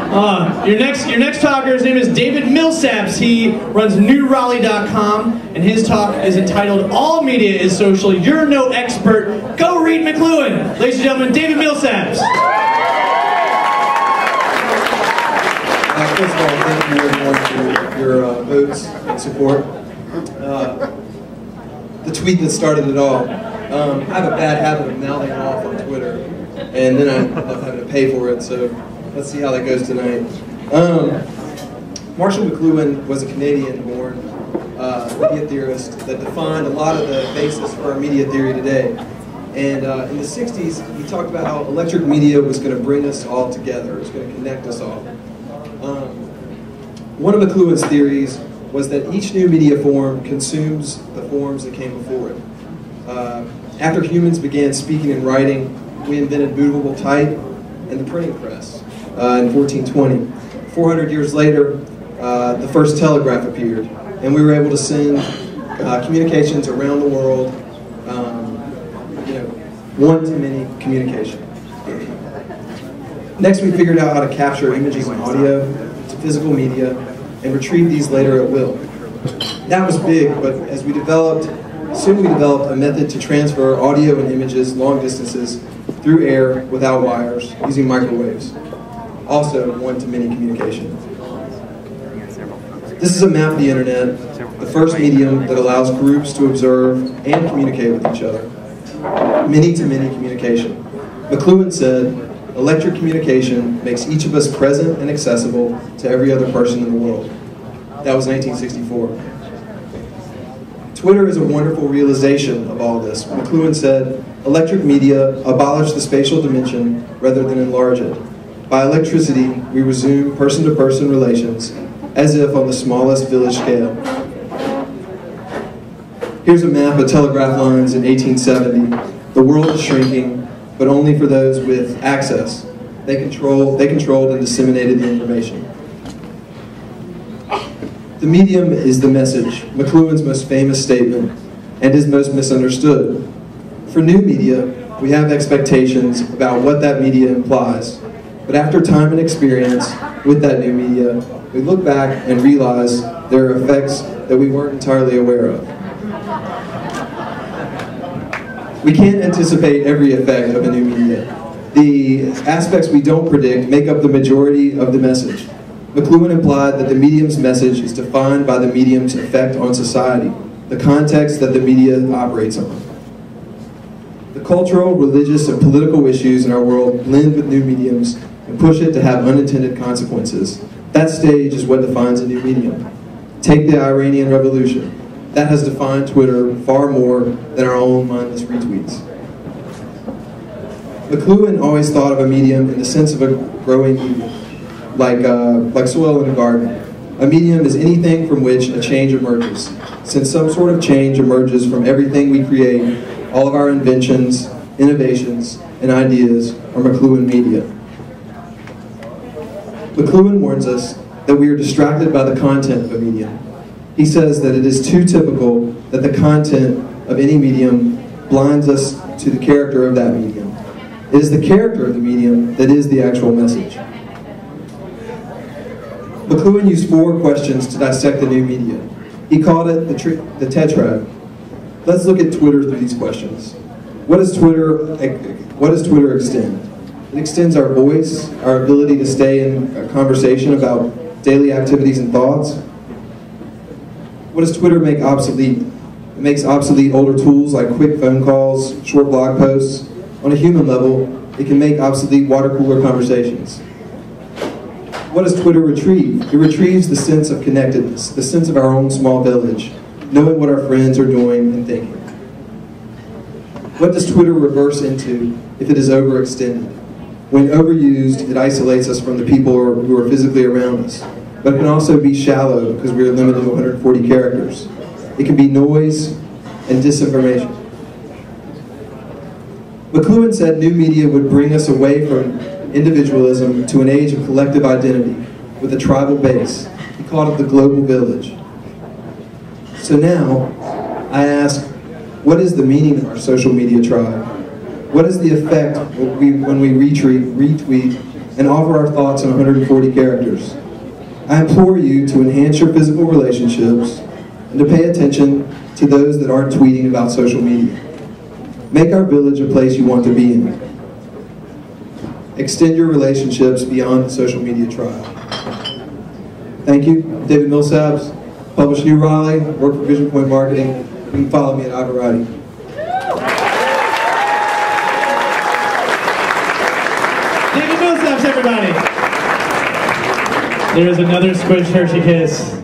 Your next talker, his name is David Millsaps. He runs IgniteRaleigh.com, and his talk is entitled "All Media is Social. You're no expert. Go read McLuhan." Ladies and gentlemen, David Millsaps. First of all, thank you everyone for your votes and support. The tweet that started it all. I have a bad habit of mouthing off on Twitter, and then I end up having to pay for it, so let's see how that goes tonight. Marshall McLuhan was a Canadian-born media theorist that defined a lot of the basis for our media theory today. And in the 60s, he talked about how electric media was going to bring us all together. It was going to connect us all. One of McLuhan's theories was that each new media form consumes the forms that came before it. After humans began speaking and writing, we invented movable type and the printing press in 1420. 400 years later, the first telegraph appeared, and we were able to send communications around the world, one-to-many communication. Next, we figured out how to capture images and audio to physical media and retrieve these later at will. That was big, but as soon we developed a method to transfer audio and images long distances through air without wires using microwaves. Also, one-to-many communication. This is a map of the internet, the first medium that allows groups to observe and communicate with each other. Many-to-many communication. McLuhan said, "Electric communication makes each of us present and accessible to every other person in the world." That was 1964. Twitter is a wonderful realization of all this. McLuhan said, "Electric media abolish the spatial dimension rather than enlarge it. By electricity, we resume person-to-person relations, as if on the smallest village scale." Here's a map of telegraph lines in 1870. The world is shrinking, but only for those with access. They controlled and disseminated the information. The medium is the message, McLuhan's most famous statement, and his most misunderstood. For new media, we have expectations about what that media implies, but after time and experience with that new media, we look back and realize there are effects that we weren't entirely aware of. We can't anticipate every effect of a new media. The aspects we don't predict make up the majority of the message. McLuhan implied that the medium's message is defined by the medium's effect on society, the context that the media operates on. The cultural, religious, and political issues in our world blend with new mediums and push it to have unintended consequences. That stage is what defines a new medium. Take the Iranian Revolution. That has defined Twitter far more than our own mindless retweets. McLuhan always thought of a medium in the sense of a growing medium, like soil in a garden. A medium is anything from which a change emerges. Since some sort of change emerges from everything we create, all of our inventions, innovations, and ideas are McLuhan media. McLuhan warns us that we are distracted by the content of a medium. He says that it is too typical that the content of any medium blinds us to the character of that medium. It is the character of the medium that is the actual message. McLuhan used 4 questions to dissect the new media. He called it the tetrad. Let's look at Twitter through these questions. What does Twitter extend? It extends our voice, our ability to stay in a conversation about daily activities and thoughts. What does Twitter make obsolete? It makes obsolete older tools like quick phone calls, short blog posts. On a human level, it can make obsolete water cooler conversations. What does Twitter retrieve? It retrieves the sense of connectedness, the sense of our own small village, knowing what our friends are doing and thinking. What does Twitter reverse into if it is overextended? When overused, it isolates us from the people who are physically around us. But it can also be shallow because we are limited to 140 characters. It can be noise and disinformation. McLuhan said new media would bring us away from individualism to an age of collective identity with a tribal base. He called it the global village. So now, I ask, what is the meaning of our social media tribe? What is the effect when we retweet and offer our thoughts in 140 characters. I implore you to enhance your physical relationships and to pay attention to those that aren't tweeting about social media. Make our village a place you want to be in. Extend your relationships beyond the social media trial. Thank you. David Millsaps, published New Raleigh, work for Vision Point Marketing. You can follow me at IgniteRaleigh. David Millsaps, everybody. There is another Squish Hershey Kiss.